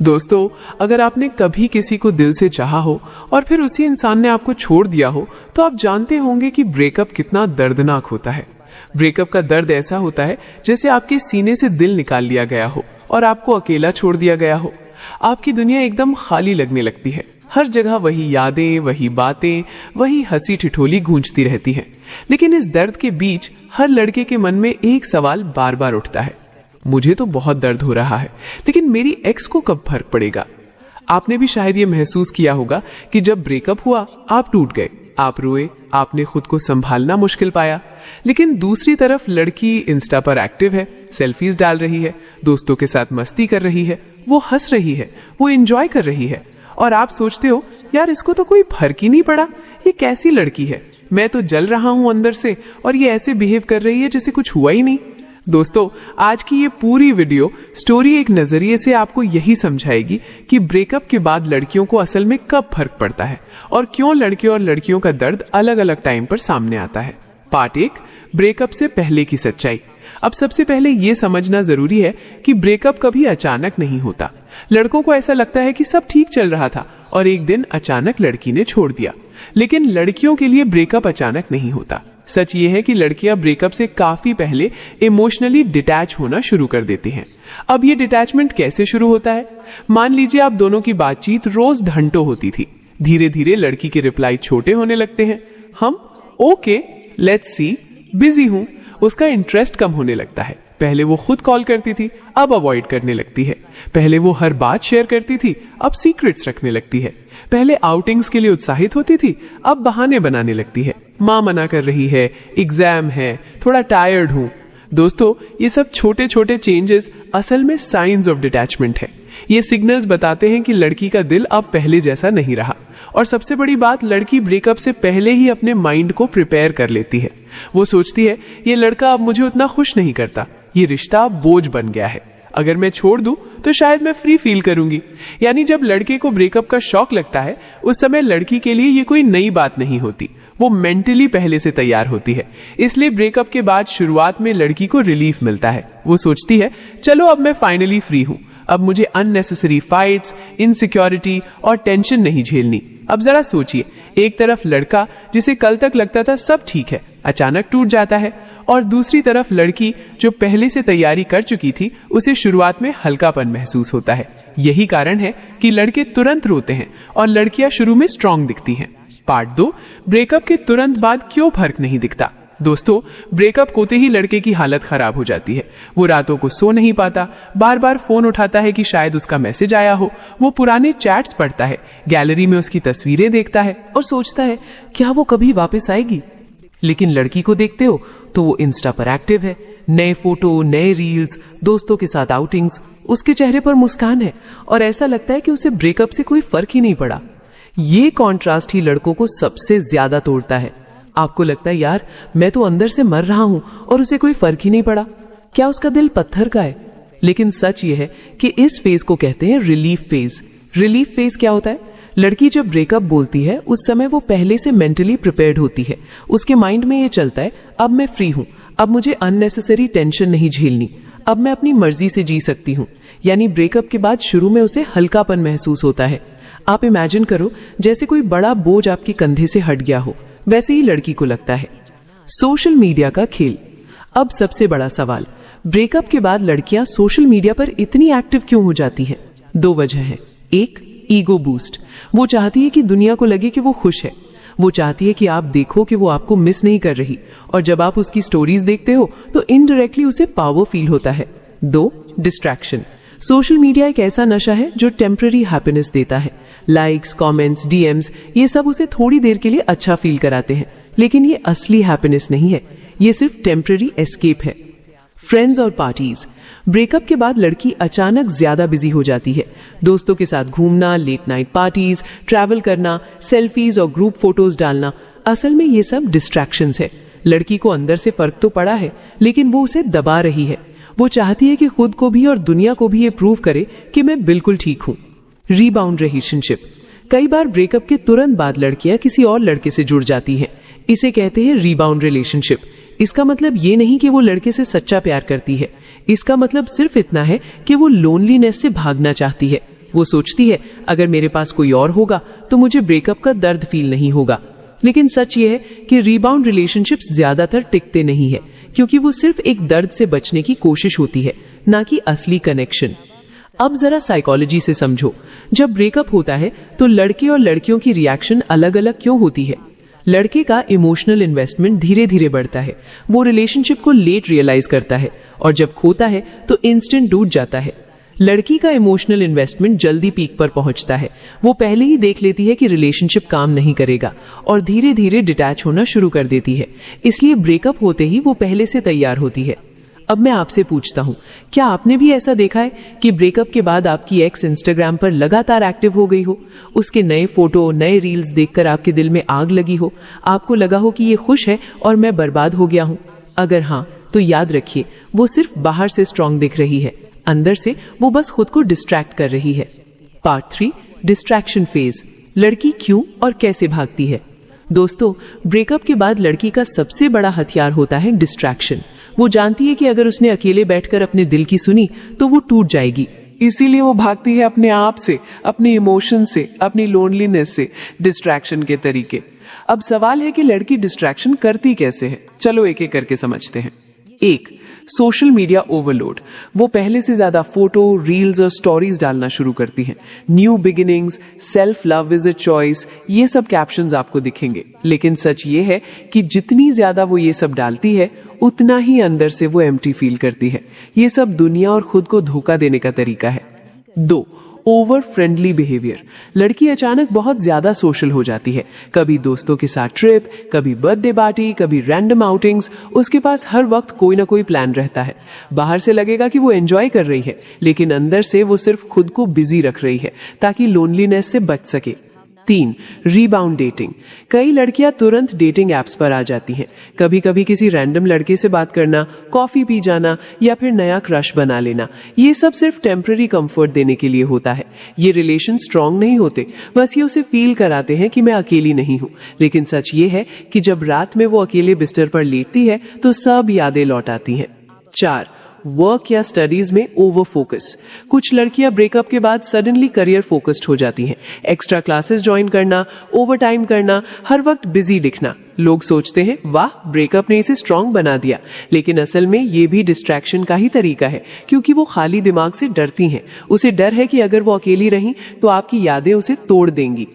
दोस्तों, अगर आपने कभी किसी को दिल से चाहा हो और फिर उसी इंसान ने आपको छोड़ दिया हो, तो आप जानते होंगे कि ब्रेकअप कितना दर्दनाक होता है। ब्रेकअप का दर्द ऐसा होता है जैसे आपके सीने से दिल निकाल लिया गया हो और आपको अकेला छोड़ दिया गया हो। आपकी दुनिया एकदम खाली लगने लगती है। हर जगह वही यादें, वही बातें, वही हंसी ठिठोली गूंजती रहती हैं। लेकिन इस दर्द के बीच हर लड़के के मन में एक सवाल बार बार उठता है, मुझे तो बहुत दर्द हो रहा है, लेकिन मेरी एक्स को कब फर्क पड़ेगा। आपने भी शायद ये महसूस किया होगा कि जब ब्रेकअप हुआ आप टूट गए, आप रोए, आपने खुद को संभालना मुश्किल पाया। लेकिन दूसरी तरफ लड़की इंस्टा पर एक्टिव है, सेल्फीज डाल रही है, दोस्तों के साथ मस्ती कर रही है, वो हंस रही है, वो एंजॉय कर रही है, और आप सोचते हो यार इसको तो कोई फर्क ही नहीं पड़ा, ये कैसी लड़की है, मैं तो जल रहा हूं अंदर से और ये ऐसे बिहेव कर रही है जैसे कुछ हुआ ही नहीं। दोस्तों, आज की ये पूरी वीडियो स्टोरी एक नजरिए से आपको यही समझाएगी कि ब्रेकअप के बाद लड़कियों को असल में कब फर्क पड़ता है और क्यों लड़के और लड़कियों का दर्द अलग अलग टाइम पर सामने आता है। पार्ट 1, ब्रेकअप से पहले की सच्चाई। अब सबसे पहले ये समझना जरूरी है कि ब्रेकअप कभी अचानक नहीं होता। लड़कों को ऐसा लगता है कि सब ठीक चल रहा था और एक दिन अचानक लड़की ने छोड़ दिया, लेकिन लड़कियों के लिए ब्रेकअप अचानक नहीं होता। सच ये है कि लड़कियां ब्रेकअप से काफी पहले इमोशनली डिटैच होना शुरू कर देती हैं। अब ये डिटैचमेंट कैसे शुरू होता है? मान लीजिए आप दोनों की बातचीत रोज घंटों होती थी। धीरे धीरे लड़की के रिप्लाई छोटे होने लगते हैं। हम ओके, लेट्स सी, बिजी हूं। उसका इंटरेस्ट कम होने लगता है। पहले वो खुद कॉल करती थी, अब अवॉइड करने लगती है। पहले वो हर बात शेयर करती थी, अब सीक्रेट्स रखने लगती है। पहले आउटिंग्स के लिए उत्साहित होती थी, अब बहाने बनाने लगती है। माँ मना कर रही है, एग्जाम है, थोड़ा टायर्ड हूं। दोस्तों, ये सब छोटे छोटे चेंजेस असल में साइंस ऑफ डिटैचमेंट है। ये सिग्नल्स बताते हैं कि लड़की का दिल अब पहले जैसा नहीं रहा। और सबसे बड़ी बात, लड़की ब्रेकअप से पहले ही अपने माइंड को प्रिपेयर कर लेती है। वो सोचती है ये लड़का अब मुझे उतना खुश नहीं करता, ये रिश्ता बोझ बन गया है, अगर मैं छोड़ दूं तो शायद मैं फ्री फील करूंगी। यानी जब लड़के को ब्रेकअप का शॉक लगता है, उस समय लड़की के लिए ये कोई नई बात नहीं होती, वो मेंटली पहले से तैयार होती है। इसलिए ब्रेकअप के बाद शुरुआत में लड़की को रिलीफ मिलता है। वो सोचती है चलो अब मैं फाइनली फ्री हूं, अब मुझे अननेसेसरी फाइट्स, इनसिक्योरिटी और टेंशन नहीं झेलनी। अब जरा सोचिए, एक तरफ लड़का जिसे कल तक लगता था सब ठीक है, अचानक टूट जाता है, और दूसरी तरफ लड़की जो पहले से तैयारी कर चुकी थी, उसे शुरुआत में हल्कापन महसूस होता है। यही कारण है कि लड़के तुरंत रोते हैं और लड़कियां शुरू में स्ट्रांग दिखती हैं। पार्ट 2, ब्रेकअप के तुरंत बाद क्यों फर्क नहीं दिखता। दोस्तों, ब्रेकअप होते ही लड़के की हालत खराब हो जाती है। वो रातों को सो नहीं पाता, बार बार फोन उठाता है कि शायद उसका मैसेज आया हो। वो पुराने चैट्स पढ़ता है, गैलरी में उसकी तस्वीरें देखता है और सोचता है क्या वो कभी वापस आएगी। लेकिन लड़की को देखते हो तो वो इंस्टा पर एक्टिव है, नए फोटो, नए रील्स, दोस्तों के साथ आउटिंग्स, उसके चेहरे पर मुस्कान है और ऐसा लगता है कि उसे ब्रेकअप से कोई फर्क ही नहीं पड़ा। ये कॉन्ट्रास्ट ही लड़कों को सबसे ज्यादा तोड़ता है। आपको लगता है यार मैं तो अंदर से मर रहा हूं और उसे कोई फर्क ही नहीं पड़ा, क्या उसका दिल पत्थर का है? लेकिन सच ये है कि इस फेज को कहते हैं रिलीफ फेज। रिलीफ फेज क्या होता है? लड़की जब ब्रेकअप बोलती है उस समय वो पहले से मेंटली प्रिपेयर्ड होती है। उसके माइंड में ये चलता है अब मैं फ्री हूं, अब मुझे अननेसेसरी टेंशन नहीं झेलनी, अब मैं अपनी मर्जी से जी सकती हूं। यानी ब्रेकअप के बाद शुरू में उसे हल्कापन महसूस होता है। आप इमेजिन करो जैसे कोई बड़ा बोझ आपके कंधे से हट गया हो, वैसे ही लड़की को लगता है। सोशल मीडिया का खेल। अब सबसे बड़ा सवाल, ब्रेकअप के बाद लड़कियां सोशल मीडिया पर इतनी एक्टिव क्यों हो जाती हैं? 2 वजह हैं। एक, ईगो बूस्ट। वो चाहती है कि दुनिया को लगे कि वो खुश है। वो चाहती है कि आप देखो कि वो आपको मिस नहीं कर रही, और जब आप उसकी स्टोरीज देखते हो तो इनडायरेक्टली उसे पावर फील होता है। 2, डिस्ट्रैक्शन। सोशल मीडिया एक ऐसा नशा है जो टेम्पररी हैप्पीनेस देता है। लाइक्स, कमेंट्स, डीएम्स, ये सब उसे थोड़ी देर के लिए अच्छा फील कराते हैं, लेकिन ये असली हैप्पीनेस नहीं है, ये सिर्फ टेम्पररी एस्केप है। फ्रेंड्स और पार्टीज। ब्रेकअप के बाद लड़की अचानक ज्यादा बिजी हो जाती है। दोस्तों के साथ घूमना, लेट नाइट पार्टीज, ट्रैवल करना, सेल्फीज और ग्रुप फोटोज डालना, असल में ये सब डिस्ट्रैक्शंस है। लड़की को अंदर से फर्क तो पड़ा है, लेकिन वो उसे दबा रही है। वो चाहती है कि खुद को भी और दुनिया को भी ये प्रूव करे कि मैं बिल्कुल ठीक हूं। Rebound relationship. कई बार ब्रेकअप के तुरंत बाद लड़कियां किसी और लड़के से जुड़ जाती हैं। इसे कहते हैं रीबाउंड रिलेशनशिप। इसका मतलब ये नहीं कि वो लड़के से सच्चा प्यार करती है, इसका मतलब सिर्फ इतना है कि वो लोनलीनेस से भागना चाहती है। वो सोचती है अगर मेरे पास कोई और होगा तो मुझे ब्रेकअप का दर्द फील नहीं होगा। लेकिन सच ये है कि रीबाउंड रिलेशनशिप्स ज्यादातर टिकते नहीं है, क्योंकि वो सिर्फ एक दर्द से बचने की कोशिश होती है, ना कि असली कनेक्शन। अब जरा साइकोलॉजी से समझो। जब ब्रेकअप होता है तो लड़के और लड़कियों की रिएक्शन अलग अलग क्यों होती है? लड़के का इमोशनल इन्वेस्टमेंट धीरे धीरे बढ़ता है, वो रिलेशनशिप को लेट रियलाइज करता है, और जब खोता है तो इंस्टेंट टूट जाता है। लड़की का इमोशनल इन्वेस्टमेंट जल्दी पीक पर पहुंचता है, वो पहले ही देख लेती है कि रिलेशनशिप काम नहीं करेगा और धीरे धीरे डिटैच होना शुरू कर देती है। इसलिए ब्रेकअप होते ही वो पहले से तैयार होती है। अब मैं आपसे पूछता हूँ, क्या आपने भी ऐसा देखा है कि ब्रेकअप के बाद आपकी एक्स इंस्टाग्राम पर लगातार एक्टिव हो गई हो, उसके नए फोटो नए रील्स देखकर आपके दिल में आग लगी हो, आपको लगा हो कि ये खुश है और मैं बर्बाद हो गया हूँ? अगर हाँ, तो याद रखिए वो सिर्फ बाहर से स्ट्रांग दिख रही है, अंदर से वो बस खुद को डिस्ट्रैक्ट कर रही है। Part 3, distraction phase. लड़की क्यों और कैसे भागती है? दोस्तों, ब्रेकअप के बाद लड़की का सबसे बड़ा हथियार होता है डिस्ट्रैक्शन। वो जानती है कि अगर उसने अकेले बैठकर अपने दिल की सुनी तो वो टूट जाएगी। इसीलिए वो भागती है अपने आप से, अपने इमोशन से, अपनी लोनलीनेस से, डिस्ट्रैक्शन के तरीके। अब सवाल है कि लड़की डिस्ट्रैक्शन करती कैसे है? चलो एक एक करके समझते हैं। 1, सोशल मीडिया ओवरलोड। वो पहले से ज्यादा फोटो, रील्स और स्टोरीज डालना शुरू करती हैं। New beginnings, self love is a choice, ये सब कैप्शंस आपको दिखेंगे। लेकिन सच ये है कि जितनी ज्यादा वो ये सब डालती है, उतना ही अंदर से वो एम्प्टी फील करती है। ये सब दुनिया और खुद को धोखा देने का तरीका है। 2, ओवर फ्रेंडली बिहेवियर। लड़की अचानक बहुत ज्यादा सोशल हो जाती है। कभी दोस्तों के साथ ट्रिप, कभी बर्थडे पार्टी, कभी रैंडम आउटिंग्स। उसके पास हर वक्त कोई ना कोई प्लान रहता है। बाहर से लगेगा कि वो एंजॉय कर रही है, लेकिन अंदर से वो सिर्फ खुद को बिजी रख रही है ताकि लोनलीनेस से बच सके। 3, रीबाउंड डेटिंग। कई लड़कियां तुरंत डेटिंग एप्स पर आ जाती हैं। कभी कभी किसी रैंडम लड़के से बात करना, कॉफी पी जाना या फिर नया क्रश बना लेना, ये सब सिर्फ टेम्पररी कंफर्ट देने के लिए होता है। ये रिलेशन स्ट्रांग नहीं होते, बस ये उसे फील कराते हैं कि मैं अकेली नहीं हूँ। लेकिन सच ये है कि जब रात में वो अकेले बिस्तर पर लेटती है तो सब यादें लौट आती हैं। 4, वर्क या स्टडीज में ओवर फोकस। कुछ लड़कियां ब्रेकअप के बाद सडनली करियर फोकस्ड हो जाती हैं। एक्स्ट्रा क्लासेस ज्वाइन करना, ओवर टाइम करना, हर वक्त बिजी दिखना। लोग सोचते हैं वाह, ब्रेकअप ने इसे स्ट्रांग बना दिया, लेकिन असल में ये भी डिस्ट्रैक्शन का ही तरीका है, क्योंकि वो खाली दिमाग से डरती हैं। उसे डर है कि अगर वो अकेली रही तो आपकी यादें उसे तोड़ देंगी।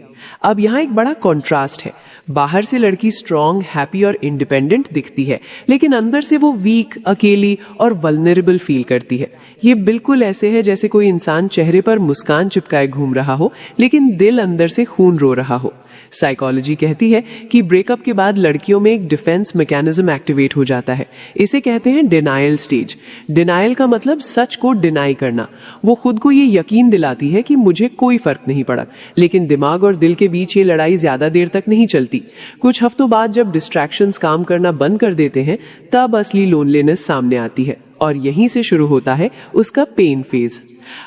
अब यहाँ एक बड़ा कॉन्ट्रास्ट है। बाहर से लड़की स्ट्रांग, हैप्पी और इंडिपेंडेंट दिखती है, लेकिन अंदर से वो वीक, अकेली और वल्नरेबल फील करती है। ये बिल्कुल ऐसे है जैसे कोई इंसान चेहरे पर मुस्कान चिपकाए घूम रहा हो, लेकिन दिल अंदर से खून रो रहा हो। साइकोलॉजी कहती है कि ब्रेकअप के बाद लड़कियों में एक डिफेंस मैकेनिज्म एक्टिवेट हो जाता है। इसे कहते हैं डिनायल स्टेज। डिनायल का मतलब सच को डिनाई करना। वो खुद को ये यकीन दिलाती है कि मुझे कोई फर्क नहीं पड़ा, लेकिन दिमाग और दिल के बीच ये लड़ाई ज्यादा देर तक नहीं चलती। कुछ हफ्तों बाद जब डिस्ट्रैक्शंस काम करना बंद कर देते हैं, तब असली लोनलीनेस सामने आती है, और यहीं से शुरू होता है उसका पेन फेज।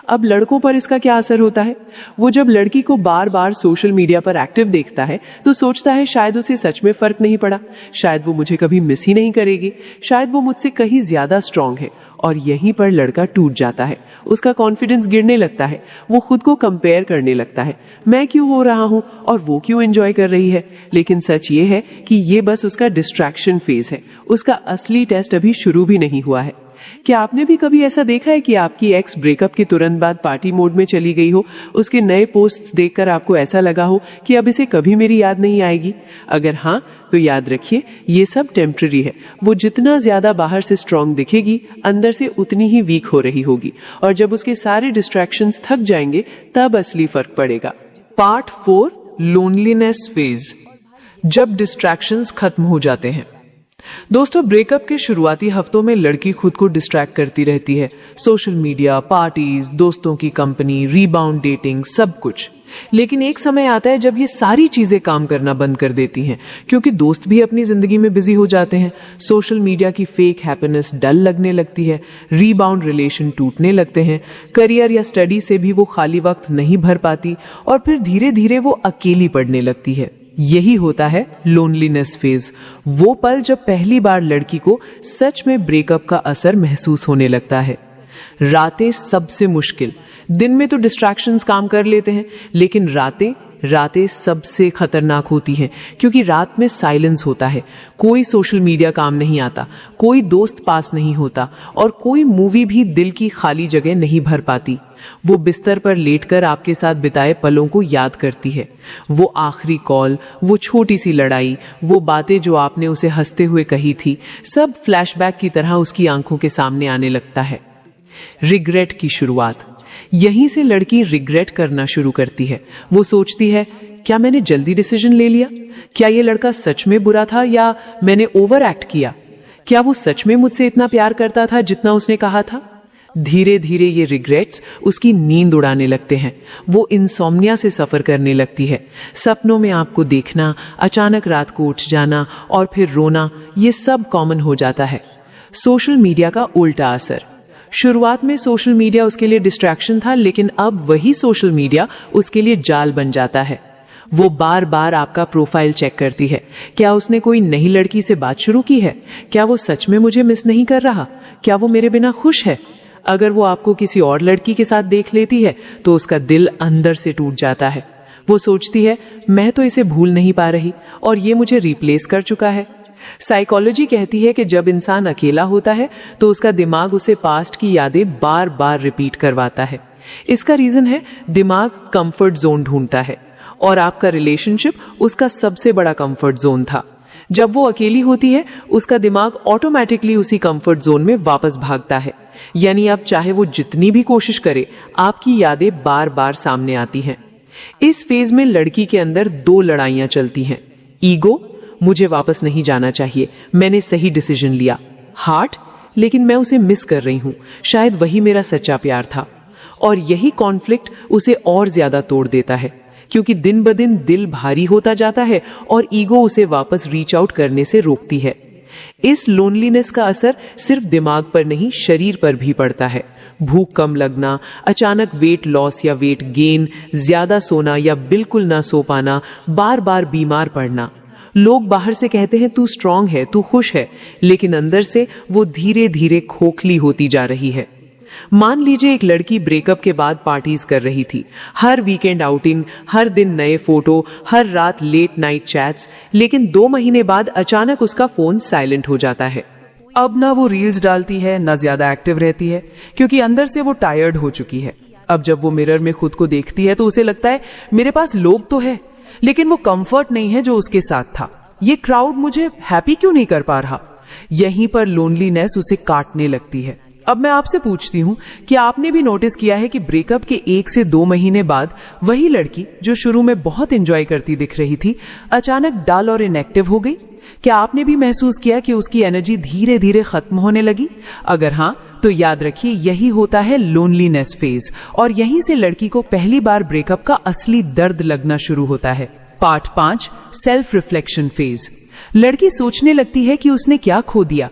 अब लड़कों पर इसका क्या असर होता है? वो जब लड़की को बार बार सोशल मीडिया पर एक्टिव देखता है तो सोचता है शायद उसे सच में फर्क नहीं पड़ा, शायद वो मुझे कभी मिस ही नहीं करेगी, शायद वो मुझसे कहीं ज्यादा स्ट्रांग है। और यहीं पर लड़का टूट जाता है। उसका कॉन्फिडेंस गिरने लगता है। वो खुद को कंपेयर करने लगता है, मैं क्यों हो रहा हूँ और वो क्यों एंजॉय कर रही है। लेकिन सच ये है कि ये बस उसका डिस्ट्रैक्शन फेज है। उसका असली टेस्ट अभी शुरू भी नहीं हुआ है। क्या आपने भी कभी ऐसा देखा है कि आपकी एक्स ब्रेकअप के तुरंत बाद पार्टी मोड में चली गई हो? उसके नए पोस्ट्स देखकर आपको ऐसा लगा हो कि अब इसे कभी मेरी याद नहीं आएगी? अगर हाँ, तो याद रखिए ये सब टेम्पररी है। वो जितना ज्यादा बाहर से स्ट्रांग दिखेगी, अंदर से उतनी ही वीक हो रही होगी, और जब उसके सारे डिस्ट्रैक्शंस थक जाएंगे तब असली फर्क पड़ेगा। Part 4, loneliness phase. जब डिस्ट्रैक्शंस खत्म हो जाते हैं। दोस्तों, ब्रेकअप के शुरुआती हफ्तों में लड़की खुद को डिस्ट्रैक्ट करती रहती है। सोशल मीडिया, पार्टीज, दोस्तों की कंपनी, रीबाउंड डेटिंग, सब कुछ। लेकिन एक समय आता है जब ये सारी चीजें काम करना बंद कर देती हैं, क्योंकि दोस्त भी अपनी जिंदगी में बिजी हो जाते हैं। सोशल मीडिया की फेक हैप्पीनेस डल लगने लगती है। रीबाउंड रिलेशन टूटने लगते हैं। करियर या स्टडी से भी वो खाली वक्त नहीं भर पाती, और फिर धीरे धीरे वो अकेली पड़ने लगती है। यही होता है लोनलीनेस फेज। वो पल जब पहली बार लड़की को सच में ब्रेकअप का असर महसूस होने लगता है। रातें सबसे मुश्किल, दिन में तो डिस्ट्रैक्शंस काम कर लेते हैं, लेकिन रातें सबसे खतरनाक होती हैं, क्योंकि रात में साइलेंस होता है, कोई सोशल मीडिया काम नहीं आता, कोई दोस्त पास नहीं होता और कोई मूवी भी दिल की खाली जगह नहीं भर पाती। वो बिस्तर पर लेटकर आपके साथ बिताए पलों को याद करती है। वो आखिरी कॉल, वो छोटी सी लड़ाई, वो बातें जो आपने उसे हंसते हुए कही थी, सब फ्लैशबैक की तरह उसकी आंखों के सामने आने लगता है। रिग्रेट की शुरुआत, यहीं से लड़की रिग्रेट करना शुरू करती है। वो सोचती है, क्या मैंने जल्दी डिसीजन ले लिया? क्या ये लड़का सच में बुरा था या मैंने ओवर एक्ट किया? क्या वो सच में मुझसे इतना प्यार करता था जितना उसने कहा था? धीरे धीरे ये रिग्रेट्स उसकी नींद उड़ाने लगते हैं। वो इंसोम्निया से सफर करने लगती है। सपनों में आपको देखना, अचानक रात को उठ जाना और फिर रोना, ये सब कॉमन हो जाता है। सोशल मीडिया का उल्टा असर, शुरुआत में सोशल मीडिया उसके लिए डिस्ट्रैक्शन था, लेकिन अब वही सोशल मीडिया उसके लिए जाल बन जाता है। वो बार बार आपका प्रोफाइल चेक करती है। क्या उसने कोई नई लड़की से बात शुरू की है? क्या वो सच में मुझे मिस नहीं कर रहा? क्या वो मेरे बिना खुश है? अगर वो आपको किसी और लड़की के साथ देख लेती है तो उसका दिल अंदर से टूट जाता है। वो सोचती है, मैं तो इसे भूल नहीं पा रही और ये मुझे रिप्लेस कर चुका है। साइकोलॉजी कहती है कि जब इंसान अकेला होता है तो उसका दिमाग उसे पास्ट की यादें बार बार रिपीट करवाता है। इसका रीजन है, दिमाग कंफर्ट जोन ढूंढता है और आपका रिलेशनशिप उसका सबसे बड़ा कंफर्ट जोन था। जब वो अकेली होती है, उसका दिमाग ऑटोमेटिकली उसी कंफर्ट जोन में वापस भागता है। यानी अब चाहे वो जितनी भी कोशिश करे, आपकी यादें बार बार सामने आती हैं। इस फेज में लड़की के अंदर दो लड़ाइयां चलती हैं। ईगो, मुझे वापस नहीं जाना चाहिए, मैंने सही डिसीजन लिया। हार्ट, लेकिन मैं उसे मिस कर रही हूं, शायद वही मेरा सच्चा प्यार था। और यही कॉन्फ्लिक्ट उसे और ज्यादा तोड़ देता है, क्योंकि दिन ब दिन दिल भारी होता जाता है और ईगो उसे वापस रीच आउट करने से रोकती है। इस लोनलीनेस का असर सिर्फ दिमाग पर नहीं, शरीर पर भी पड़ता है। भूख कम लगना, अचानक वेट लॉस या वेट गेन, ज्यादा सोना या बिल्कुल ना सो पाना, बार बार बीमार पड़ना। लोग बाहर से कहते हैं तू स्ट्रांग है, तू खुश है, लेकिन अंदर से वो धीरे धीरे खोखली होती जा रही है। मान लीजिए एक लड़की ब्रेकअप के बाद पार्टीज कर रही थी, हर वीकेंड आउटिंग, हर दिन नए फोटो, हर रात लेट नाइट चैट्स, लेकिन 2 महीने बाद अचानक उसका फोन साइलेंट हो जाता है। अब ना वो रील्स डालती है, ना ज्यादा एक्टिव रहती है, क्योंकि अंदर से वो टायर्ड हो चुकी है। अब जब वो मिरर में खुद को देखती है तो उसे लगता है मेरे पास लोग तो है, लेकिन वो कंफर्ट नहीं है जो उसके साथ था। ये क्राउड मुझे हैप्पी क्यों नहीं कर पा रहा? यहीं पर लोनलीनेस उसे काटने लगती है। अब मैं आपसे पूछती हूँ कि आपने भी नोटिस किया है कि ब्रेकअप के 1 से 2 महीने बाद वही लड़की जो शुरू में बहुत एंजॉय करती दिख रही थी, अचानक डल और इनएक्टिव हो गई? क्या आपने भी महसूस किया कि उसकी एनर्जी धीरे धीरे खत्म होने लगी? अगर हाँ, तो याद रखिए यही होता है लोनलीनेस फेज, और यहीं से लड़की को पहली बार ब्रेकअप का असली दर्द लगना शुरू होता है। Part 5, self reflection phase. लड़की सोचने लगती है कि उसने क्या खो दिया।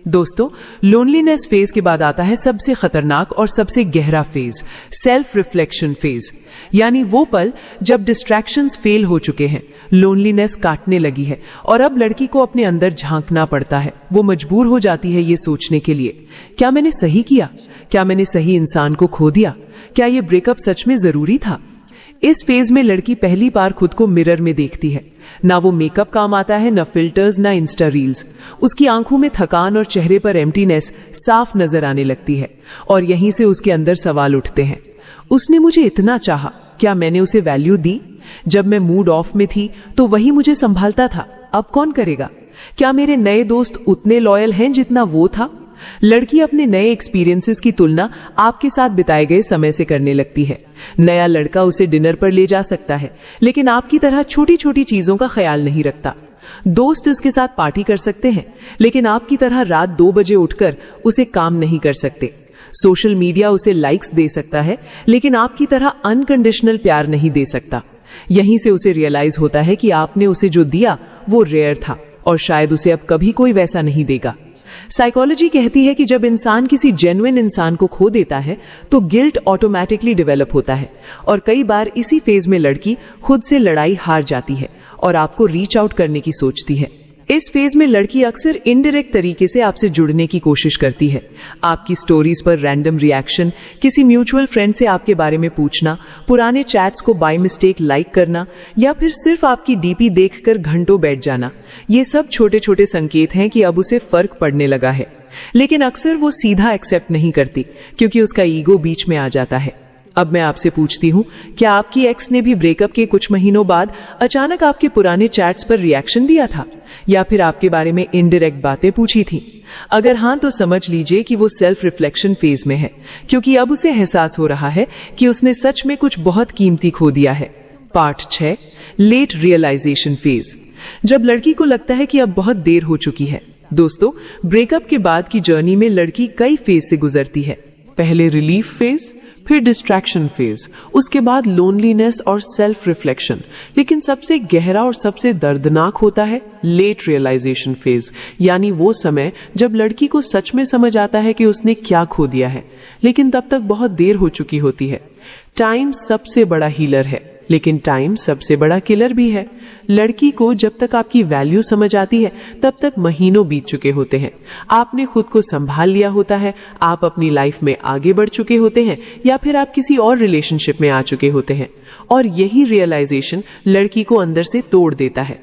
दोस्तों, लोनलीनेस फेज के बाद आता है सबसे खतरनाक और सबसे गहरा फेज, सेल्फ रिफ्लेक्शन फेज। यानी वो पल जब डिस्ट्रैक्शंस फेल हो चुके हैं, लोनलीनेस काटने लगी है और अब लड़की को अपने अंदर झांकना पड़ता है। वो मजबूर हो जाती है ये सोचने के लिए, क्या मैंने सही किया? क्या मैंने सही इंसान को खो दिया? क्या ये ब्रेकअप सच में जरूरी था? इस फेज में लड़की पहली बार खुद को मिरर में देखती है। ना वो मेकअप काम आता है, ना फिल्टर्स, ना इंस्टा रील्स। उसकी आंखों में थकान और चेहरे पर एम्प्टीनेस साफ नजर आने लगती है और यहीं से उसके अंदर सवाल उठते हैं, उसने मुझे इतना चाहा, क्या मैंने उसे वैल्यू दी? जब मैं मूड ऑफ में थी तो वही मुझे संभालता था, अब कौन करेगा? क्या मेरे नए दोस्त उतने लॉयल हैं जितना वो था? लड़की अपने नए एक्सपीरियंसेस की तुलना आपके साथ बिताए गए समय से करने लगती है। नया लड़का उसे डिनर पर ले जा सकता है, लेकिन आपकी तरह छोटी छोटी चीजों का ख्याल नहीं रखता। दोस्त इसके साथ पार्टी कर सकते हैं, लेकिन आपकी तरह रात 2 बजे उठकर उसे काम नहीं कर सकते। सोशल मीडिया उसे लाइक्स दे सकता है, लेकिन आपकी तरह अनकंडीशनल प्यार नहीं दे सकता। यहीं से उसे रियलाइज होता है कि आपने उसे जो दिया वो रेयर था और शायद उसे अब कभी कोई वैसा नहीं देगा। साइकोलॉजी कहती है कि जब इंसान किसी जेन्युइन इंसान को खो देता है तो गिल्ट ऑटोमेटिकली डेवलप होता है और कई बार इसी फेज में लड़की खुद से लड़ाई हार जाती है और आपको रीच आउट करने की सोचती है। इस फेज में लड़की अक्सर इनडायरेक्ट तरीके से आपसे जुड़ने की कोशिश करती है। आपकी स्टोरीज पर रैंडम रिएक्शन, किसी म्यूचुअल फ्रेंड से आपके बारे में पूछना, पुराने चैट्स को बाय मिस्टेक लाइक करना या फिर सिर्फ आपकी डीपी देखकर घंटों बैठ जाना, ये सब छोटे छोटे संकेत हैं कि अब उसे फर्क पड़ने लगा है। लेकिन अक्सर वो सीधा एक्सेप्ट नहीं करती क्योंकि उसका ईगो बीच में आ जाता है। अब मैं आपसे पूछती हूँ, क्या आपकी एक्स ने भी ब्रेकअप के कुछ महीनों बाद अचानक आपके पुराने चैट्स पर रिएक्शन दिया था या फिर आपके बारे में इनडायरेक्ट बातें पूछी थी? अगर हाँ, तो समझ लीजिए कि वो सेल्फ रिफ्लेक्शन फेज में है, क्योंकि अब उसे एहसास हो रहा है कि उसने सच में कुछ बहुत कीमती खो दिया है। पार्ट 6, लेट रियलाइजेशन फेज, जब लड़की को लगता है कि अब बहुत देर हो चुकी है। दोस्तों, ब्रेकअप के बाद की जर्नी में लड़की कई फेज से गुजरती है। पहले रिलीफ फेज, फिर डिस्ट्रैक्शन फेज, उसके बाद लोनलीनेस और सेल्फ रिफ्लेक्शन, लेकिन सबसे गहरा और सबसे दर्दनाक होता है लेट रियलाइजेशन फेज, यानी वो समय जब लड़की को सच में समझ आता है कि उसने क्या खो दिया है, लेकिन तब तक बहुत देर हो चुकी होती है। टाइम सबसे बड़ा हीलर है, लेकिन टाइम सबसे बड़ा किलर भी है। लड़की को जब तक आपकी वैल्यू समझ आती है तब तक महीनों बीत चुके होते हैं। आपने खुद को संभाल लिया होता है, आप अपनी लाइफ में आगे बढ़ चुके होते हैं या फिर आप किसी और रिलेशनशिप में आ चुके होते हैं, और यही रियलाइजेशन लड़की को अंदर से तोड़ देता है।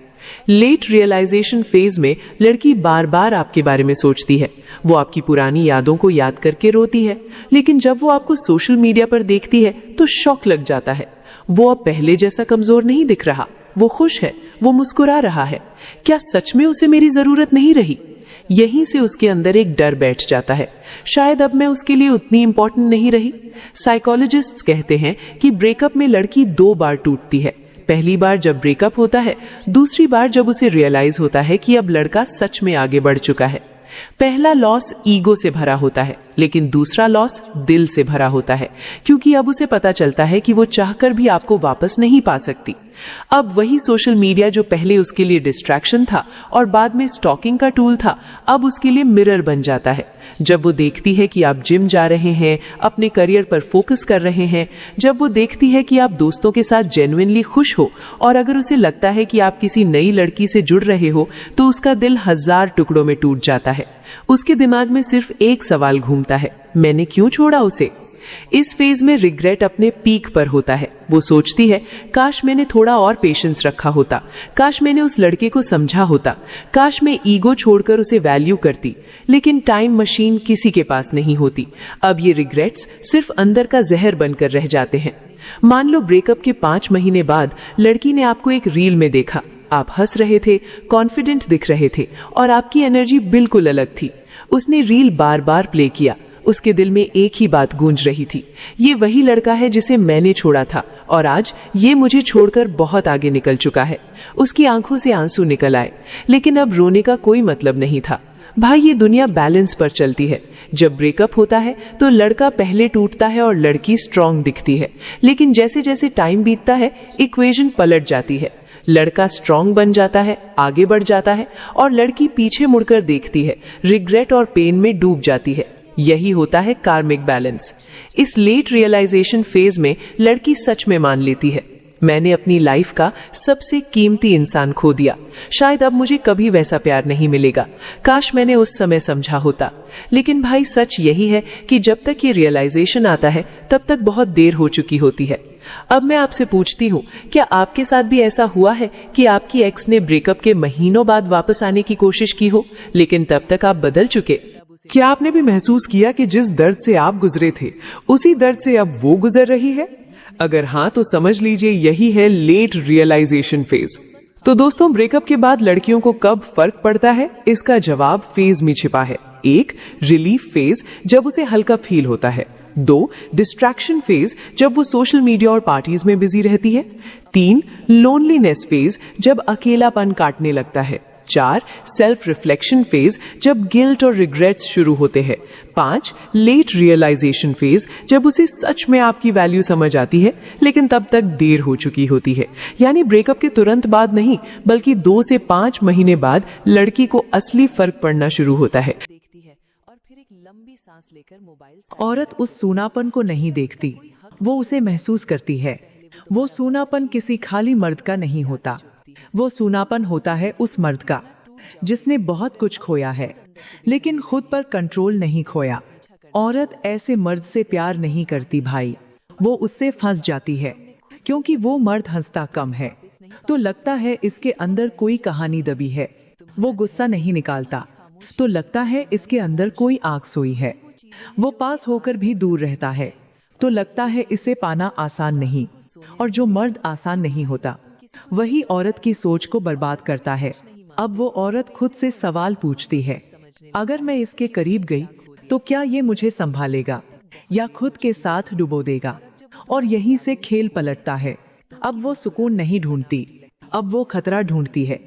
लेट रियलाइजेशन फेज में लड़की बार बार आपके बारे में सोचती है, वो आपकी पुरानी यादों को याद करके रोती है, लेकिन जब वो आपको सोशल मीडिया पर देखती है तो शॉक लग जाता है। वो अब पहले जैसा कमजोर नहीं दिख रहा, वो खुश है, वो मुस्कुरा रहा है। क्या सच में उसे मेरी जरूरत नहीं रही? यहीं से उसके अंदर एक डर बैठ जाता है, शायद अब मैं उसके लिए उतनी इंपॉर्टेंट नहीं रही। साइकोलॉजिस्ट्स कहते हैं कि ब्रेकअप में लड़की 2 बार टूटती है। पहली बार जब ब्रेकअप होता है, दूसरी बार जब उसे रियलाइज होता है कि अब लड़का सच में आगे बढ़ चुका है। पहला लॉस ईगो से भरा होता है, लेकिन दूसरा लॉस दिल से भरा होता है, क्योंकि अब उसे पता चलता है कि वो चाहकर भी आपको वापस नहीं पा सकती। अब वही सोशल मीडिया जो पहले उसके लिए डिस्ट्रैक्शन था और बाद में स्टॉकिंग का टूल था, अब उसके लिए मिरर बन जाता है। जब वो देखती है कि आप जिम जा रहे हैं, अपने करियर पर फोकस कर रहे हैं, जब वो देखती है कि आप दोस्तों के साथ जेन्युइनली खुश हो, और अगर उसे लगता है कि आप किसी नई लड़की से जुड़ रहे हो, तो उसका दिल 1000 टुकड़ों में टूट जाता है। उसके दिमाग में सिर्फ एक सवाल घूमता है, मैंने क्यों छोड़ा उसे? इस फेज में रिग्रेट अपने पीक पर होता है। वो सोचती है, काश मैंने थोड़ा और पेशेंस रखा होता, काश मैंने उस लड़के को समझा होता, काश मैं ईगो छोड़कर उसे वैल्यू करती। लेकिन टाइम मशीन किसी के पास नहीं होती। अब ये रिग्रेट्स सिर्फ अंदर का जहर बनकर रह जाते हैं। मान लो ब्रेकअप के 5 महीने बाद लड़की ने आपको एक रील में देखा, आप हंस रहे थे, कॉन्फिडेंट दिख रहे थे और आपकी एनर्जी बिल्कुल अलग थी। उसने रील बार बार प्ले किया, उसके दिल में एक ही बात गूंज रही थी, ये वही लड़का है जिसे मैंने छोड़ा था और आज ये मुझे छोड़कर बहुत आगे निकल चुका है। उसकी आंखों से आंसू निकल आए, लेकिन अब रोने का कोई मतलब नहीं था। भाई, ये दुनिया बैलेंस पर चलती है। जब ब्रेकअप होता है तो लड़का पहले टूटता है और लड़की स्ट्रांग दिखती है, लेकिन जैसे जैसे टाइम बीतता है इक्वेशन पलट जाती है। लड़का स्ट्रांग बन जाता है, आगे बढ़ जाता है, और लड़की पीछे मुड़कर देखती है, रिग्रेट और पेन में डूब जाती है। यही होता है कार्मिक बैलेंस। इस लेट रियलाइजेशन फेज में लड़की सच में मान लेती है, मैंने अपनी लाइफ का सबसे कीमती इंसान खो दिया, शायद अब मुझे कभी वैसा प्यार नहीं मिलेगा, काश मैंने उस समय समझा होता। लेकिन भाई, सच यही है कि जब तक ये रियलाइजेशन आता है तब तक बहुत देर हो चुकी होती है। अब मैं आपसे पूछती हूँ, क्या आपके साथ भी ऐसा हुआ है कि आपकी एक्स ने ब्रेकअप के महीनों बाद वापस आने की कोशिश की हो, लेकिन तब तक आप बदल चुके? क्या आपने भी महसूस किया कि जिस दर्द से आप गुजरे थे उसी दर्द से अब वो गुजर रही है? अगर हाँ, तो समझ लीजिए यही है लेट रियलाइजेशन फेज। तो दोस्तों, ब्रेकअप के बाद लड़कियों को कब फर्क पड़ता है, इसका जवाब फेज में छिपा है। 1, रिलीफ फेज, जब उसे हल्का फील होता है। 2, डिस्ट्रैक्शन फेज, जब वो सोशल मीडिया और पार्टीज में बिजी रहती है। 3, लोनलीनेस फेज, जब अकेलापन काटने लगता है। 4, सेल्फ रिफ्लेक्शन फेज, जब गिल्ट और रिग्रेट्स शुरू होते हैं। 5, लेट रियलाइजेशन फेज, जब उसे सच में आपकी वैल्यू समझ आती है, लेकिन तब तक देर हो चुकी होती है। यानी ब्रेकअप के तुरंत बाद नहीं, बल्कि 2 से 5 महीने बाद लड़की को असली फर्क पड़ना शुरू होता है। और फिर एक लंबी सांस लेकर मोबाइल औरत उस सूनापन को नहीं देखती, वो उसे महसूस करती है। वो सूनापन किसी खाली मर्द का नहीं होता, वो सूनापन होता है उस मर्द का जिसने बहुत कुछ खोया है लेकिन खुद पर कंट्रोल नहीं खोया। औरत ऐसे मर्द से प्यार नहीं करती भाई, वो उससे फंस जाती है क्योंकि वो मर्द हंसता कम है तो लगता है इसके अंदर कोई कहानी दबी है। वो गुस्सा नहीं निकालता तो लगता है इसके अंदर कोई आग सोई है। वो पास होकर भी दूर रहता है तो लगता है इसे पाना आसान नहीं। और जो मर्द आसान नहीं होता वही औरत की सोच को बर्बाद करता है। अब वो औरत खुद से सवाल पूछती है, अगर मैं इसके करीब गई तो क्या ये मुझे संभालेगा या खुद के साथ डुबो देगा? और यहीं से खेल पलटता है। अब वो सुकून नहीं ढूंढती, अब वो खतरा ढूंढती है।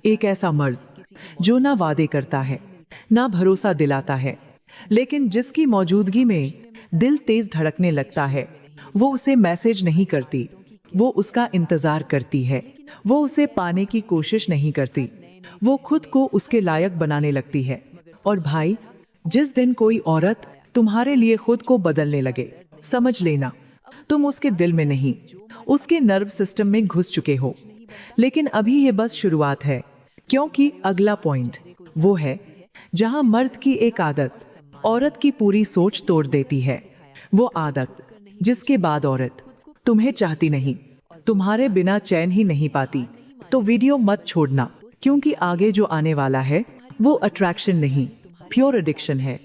एक ऐसा मर्द जो ना वादे करता है ना भरोसा दिलाता है, लेकिन जिसकी मौजूदगी में दिल तेज धड़कने लगता है। वो उसे मैसेज नहीं करती, वो उसका इंतजार करती है। वो उसे पाने की कोशिश नहीं करती, वो खुद को उसके लायक बनाने लगती है। और भाई, जिस दिन कोई औरत तुम्हारे लिए खुद को बदलने लगे, समझ लेना तुम उसके दिल में नहीं, उसके नर्व सिस्टम में घुस चुके हो। लेकिन अभी ये बस शुरुआत है, क्योंकि अगला पॉइंट वो है जहां मर्द की एक आदत औरत की पूरी सोच तोड़ देती है। वो आदत जिसके बाद औरत तुम्हें चाहती नहीं, तुम्हारे बिना चैन ही नहीं पाती। तो वीडियो मत छोड़ना, क्योंकि आगे जो आने वाला है वो अट्रैक्शन नहीं, प्योर एडिक्शन है।